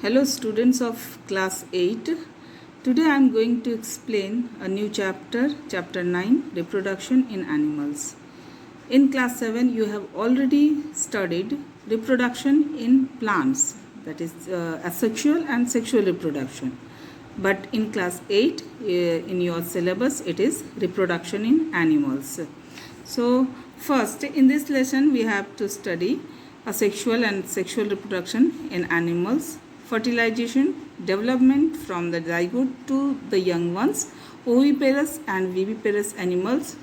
Hello students of class 8. Today I am going to explain a new chapter, chapter 9, reproduction in animals. In class 7 you have already studied reproduction in plants, that is asexual and sexual reproduction. But in class 8 in your syllabus it is reproduction in animals. So first in this lesson we have to study asexual and sexual reproduction in animals, fertilization, development from the zygote to the young ones, oviparous and viviparous animals,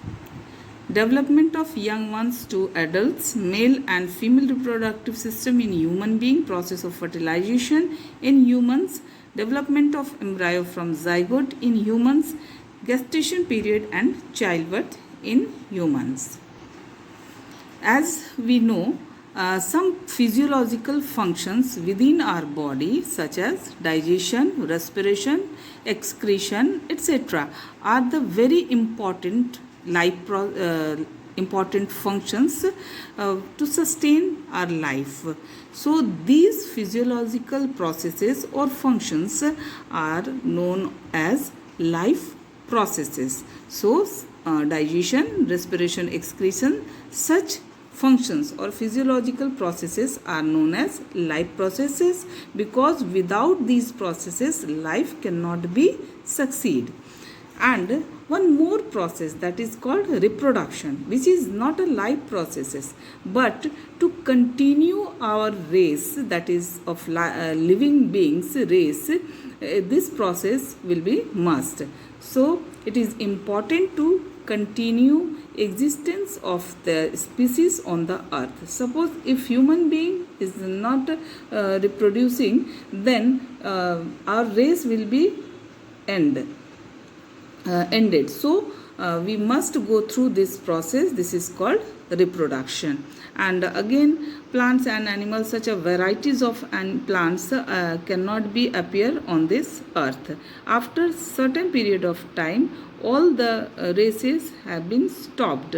development of young ones to adults, male and female reproductive system in human being, process of fertilization in humans, development of embryo from zygote in humans, gestation period and childbirth in humans. As we know, some physiological functions within our body such as digestion, respiration, excretion, etc. are the very important important functions to sustain our life. So these physiological processes or functions are known as life processes. So digestion, respiration, excretion, such functions or physiological processes are known as life processes, because without these processes life cannot be succeed. And one more process, that is called reproduction, which is not a life processes but to continue our race, that is of living beings race, this process will be must. So it is important to continue existence of the species on the earth. Suppose if human being is not reproducing, then our race will be ended. So we must go through this process. This is called reproduction. And again, plants and animals, such a varieties of plants cannot be appear on this earth. After certain period of time, all the races have been stopped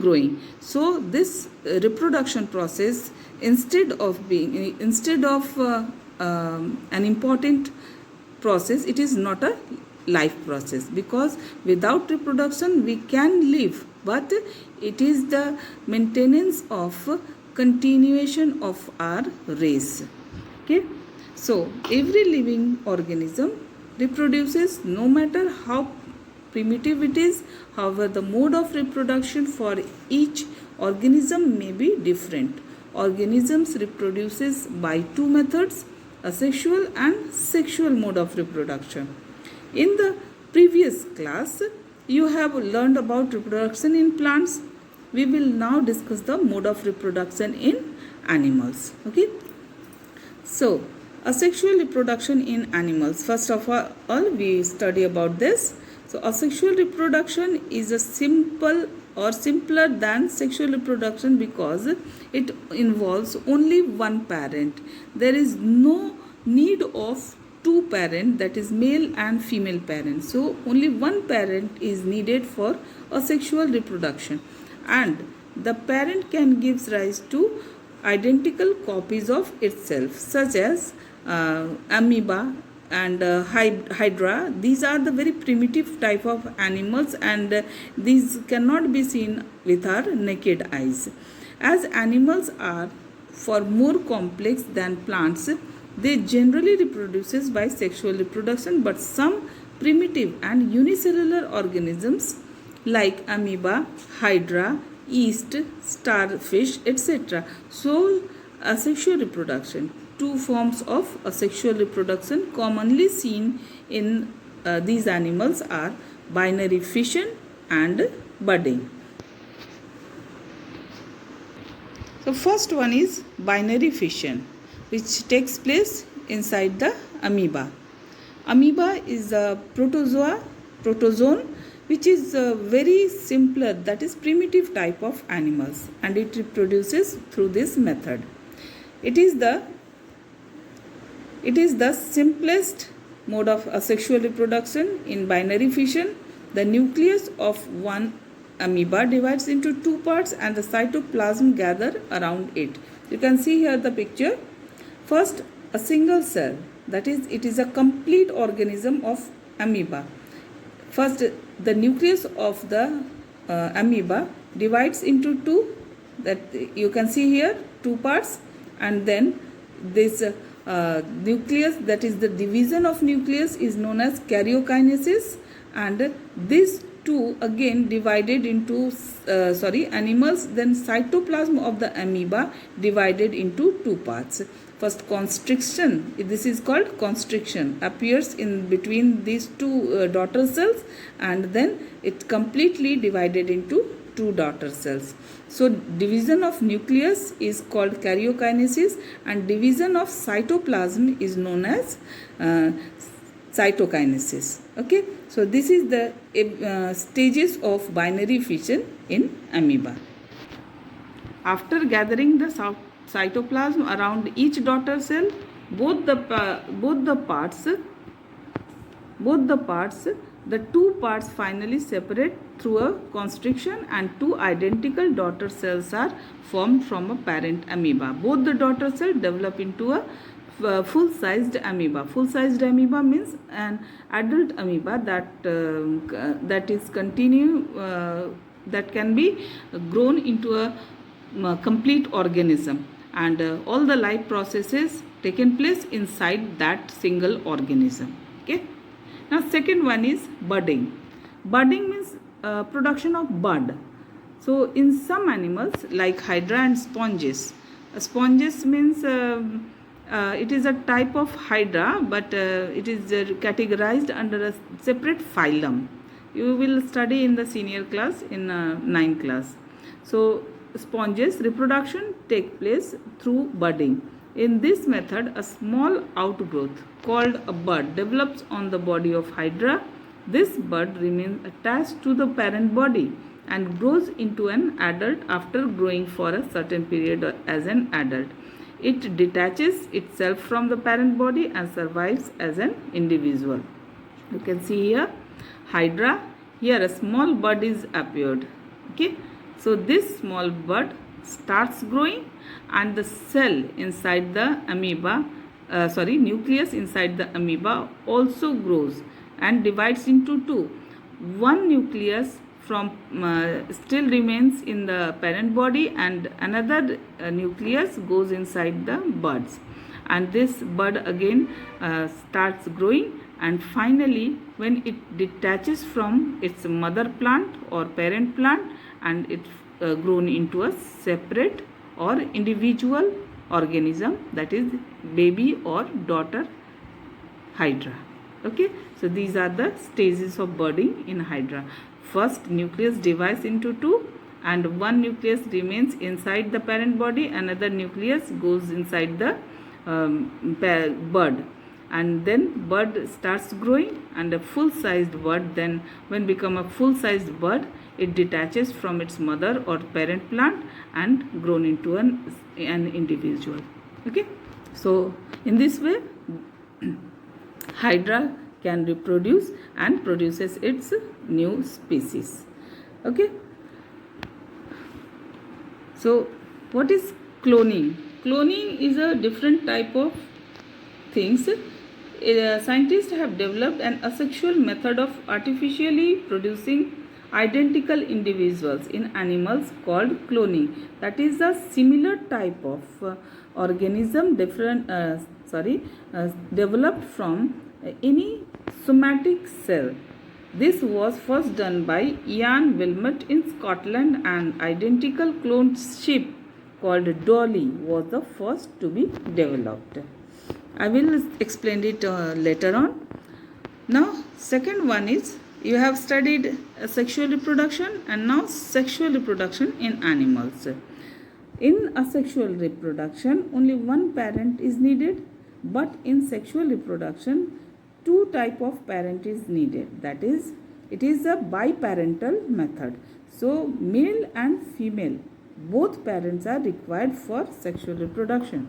growing. So this reproduction process, instead of an important process, it is not a life process, because without reproduction we can live, but it is the maintenance of continuation of our race. Okay, so every living organism reproduces, no matter how primitive it is. However, the mode of reproduction for each organism may be different. Organisms reproduces by two methods: asexual and sexual mode of reproduction. In the previous class, you have learned about reproduction in plants. We will now discuss the mode of reproduction in animals. Okay. So, asexual reproduction in animals. First of all, we study about this. So, asexual reproduction is a simple or simpler than sexual reproduction because it involves only one parent. There is no need of two parents, that is male and female parents. So only one parent is needed for asexual reproduction, and the parent can give rise to identical copies of itself, such as amoeba and hydra. These are the very primitive type of animals, and these cannot be seen with our naked eyes. As animals are far more complex than plants, they generally reproduces by sexual reproduction, but some primitive and unicellular organisms like amoeba, hydra, yeast, starfish, etc. So asexual reproduction. Two forms of asexual reproduction commonly seen in these animals are binary fission and budding. So first one is binary fission, which takes place inside the amoeba. Amoeba is a protozoan, which is a very simpler, that is primitive type of animals, and it reproduces through this method. It is the simplest mode of asexual reproduction. In binary fission, the nucleus of one amoeba divides into two parts and the cytoplasm gather around it. You can see here the picture. First, a single cell, that is, it is a complete organism of amoeba. First, the nucleus of the amoeba divides into two, that you can see here, two parts, and then this nucleus, that is the division of nucleus, is known as karyokinesis, and these two again divided into animals, then cytoplasm of the amoeba divided into two parts. First, constriction, this is called constriction, appears in between these two daughter cells, and then it completely divided into two daughter cells. So division of nucleus is called karyokinesis, and division of cytoplasm is known as cytokinesis. Okay, so this is the stages of binary fission in amoeba. After gathering the cytoplasm around each daughter cell, both the two parts finally separate through a constriction, and two identical daughter cells are formed from a parent amoeba. Both the daughter cells develop into a full-sized amoeba. Full-sized amoeba means an adult amoeba that can be grown into a complete organism, and all the life processes taken place inside that single organism. Okay. Now second one is budding. Budding means production of bud. So in some animals like hydra and sponges, sponges means it is a type of hydra, but it is categorized under a separate phylum. You will study in the senior class, in 9th class. So sponges reproduction take place through budding. In this method, a small outgrowth called a bud develops on the body of hydra. This bud remains attached to the parent body and grows into an adult after growing for a certain period as an adult. It detaches itself from the parent body and survives as an individual. You can see here hydra. Here a small bud is appeared. Okay. So this small bud starts growing, and the cell inside the amoeba, nucleus inside the amoeba also grows and divides into two. One nucleus still remains in the parent body, and another nucleus goes inside the buds, and this bud again starts growing, and finally when it detaches from its mother plant or parent plant, and it's grown into a separate or individual organism, that is baby or daughter hydra. Okay, so these are the stages of budding in hydra. First, nucleus divides into two, and one nucleus remains inside the parent body, another nucleus goes inside the bud, and then bud starts growing, and a full-sized bud, then when become a full-sized bud, it detaches from its mother or parent plant and grown into an individual. Okay, so in this way hydra can reproduce and produces its new species. Okay, so what is cloning? Cloning is a different type of things. Scientists have developed an asexual method of artificially producing identical individuals in animals called cloning. That is a similar type of organism developed from any somatic cell. This was first done by Ian Wilmot in Scotland. An identical cloned sheep called Dolly was the first to be developed. I will explain it later on. Now second one is, you have studied sexual reproduction, and now sexual reproduction in animals. In asexual reproduction, only one parent is needed, but in sexual reproduction, two type of parent is needed. That is, it is a biparental method. So male and female, both parents are required for sexual reproduction.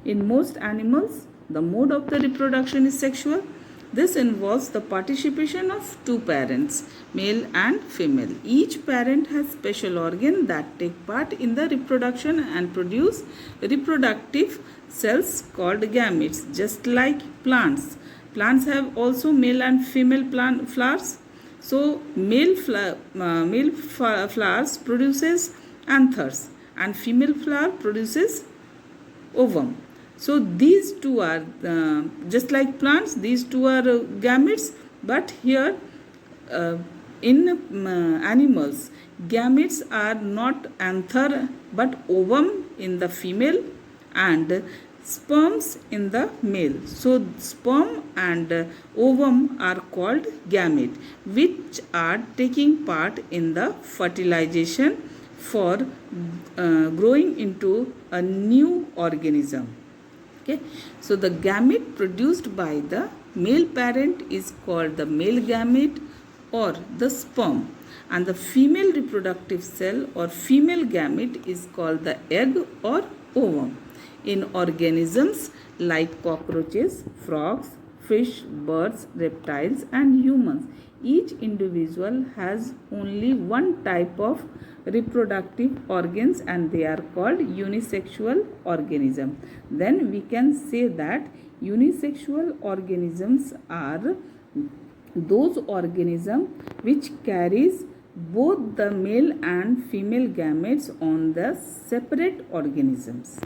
In most animals, the mode of the reproduction is sexual, This involves the participation of two parents, male and female. Each parent has special organ that take part in the reproduction and produce reproductive cells called gametes, just like plants. Plants have also male and female plant flowers. So male flowers produces anthers and female flower produces ovum. So these two are just like plants. These two are gametes, but here in animals, gametes are not anther but ovum in the female and sperms in the male. So sperm and ovum are called gamete, which are taking part in the fertilization for growing into a new organism. Okay, so the gamete produced by the male parent is called the male gamete or the sperm, and the female reproductive cell or female gamete is called the egg or ovum. In organisms like cockroaches, frogs, fish, birds, reptiles and humans, each individual has only one type of reproductive organs and they are called unisexual organism. Then we can say that unisexual organisms are those organisms which carries both the male and female gametes on the separate organisms.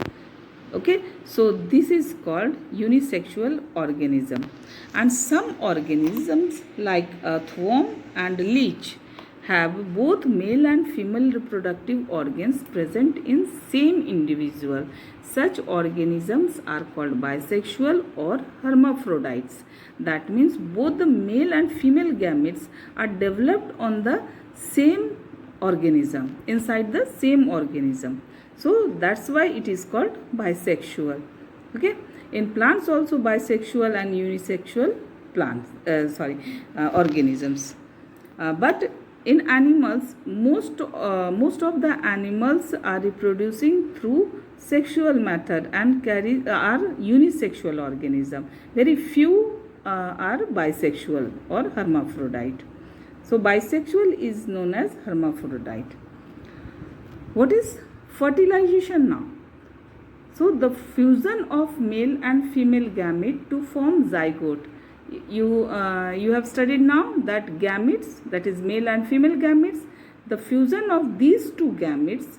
Okay, so this is called unisexual organism. And some organisms like earthworm and leech have both male and female reproductive organs present in same individual. Such organisms are called bisexual or hermaphrodites. That means both the male and female gametes are developed on the same organism, inside the same organism. So that's why it is called bisexual. Okay, in plants also bisexual and unisexual organisms. But in animals, most of the animals are reproducing through sexual method and are unisexual organism. Very few are bisexual or hermaphrodite. So bisexual is known as hermaphrodite. What is fertilization now? So the fusion of male and female gamete to form zygote. You have studied now that gametes, that is male and female gametes, the fusion of these two gametes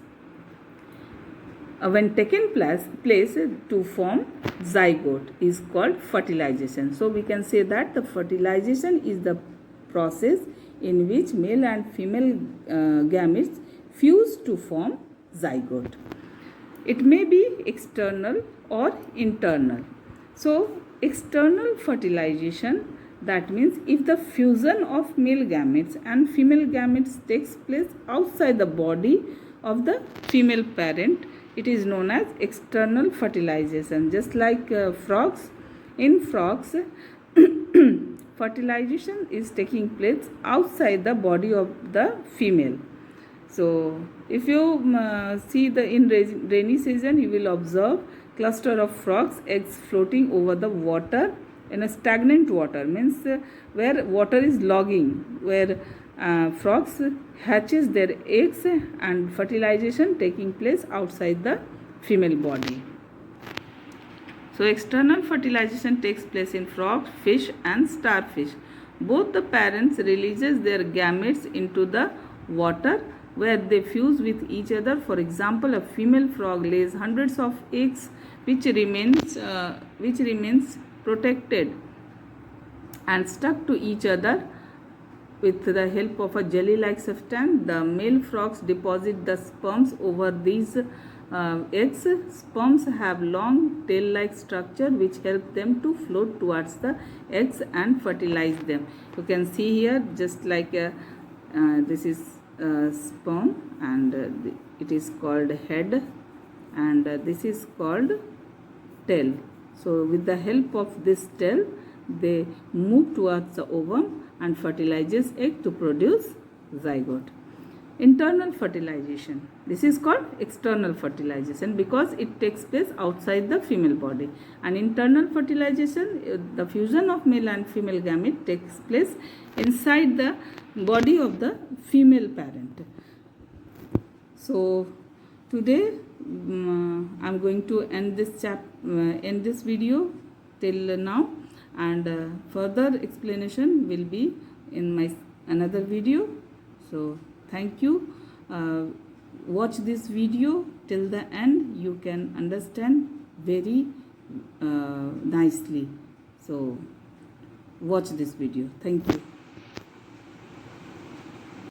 when taken place to form zygote is called fertilization. So we can say that the fertilization is the process in which male and female gametes fuse to form zygote. It may be external or internal. So external fertilization, that means if the fusion of male gametes and female gametes takes place outside the body of the female parent, it is known as external fertilization. Just like frogs, in frogs fertilization is taking place outside the body of the female. So if you see in rainy season, you will observe cluster of frogs eggs floating over the water in a stagnant water, means where water is logging, where frogs hatches their eggs and fertilization taking place outside the female body. So external fertilization takes place in frogs, fish and starfish. Both the parents releases their gametes into the water where they fuse with each other. For example, a female frog lays hundreds of eggs which remains protected and stuck to each other with the help of a jelly-like substance. The male frogs deposit the sperms over these eggs. Sperms have long tail-like structure which help them to float towards the eggs and fertilize them. You can see here just like this is sperm and it is called head and this is called tail. So with the help of this tail they move towards the ovum and fertilizes egg to produce zygote. internal fertilization. This is called external fertilization because it takes place outside the female body. And internal fertilization, the fusion of male and female gamete takes place inside the body of the female parent. So today I'm going to end this video till now, and further explanation will be in my another video. So thank you. Watch this video till the end. You can understand very nicely. So watch this video. Thank you.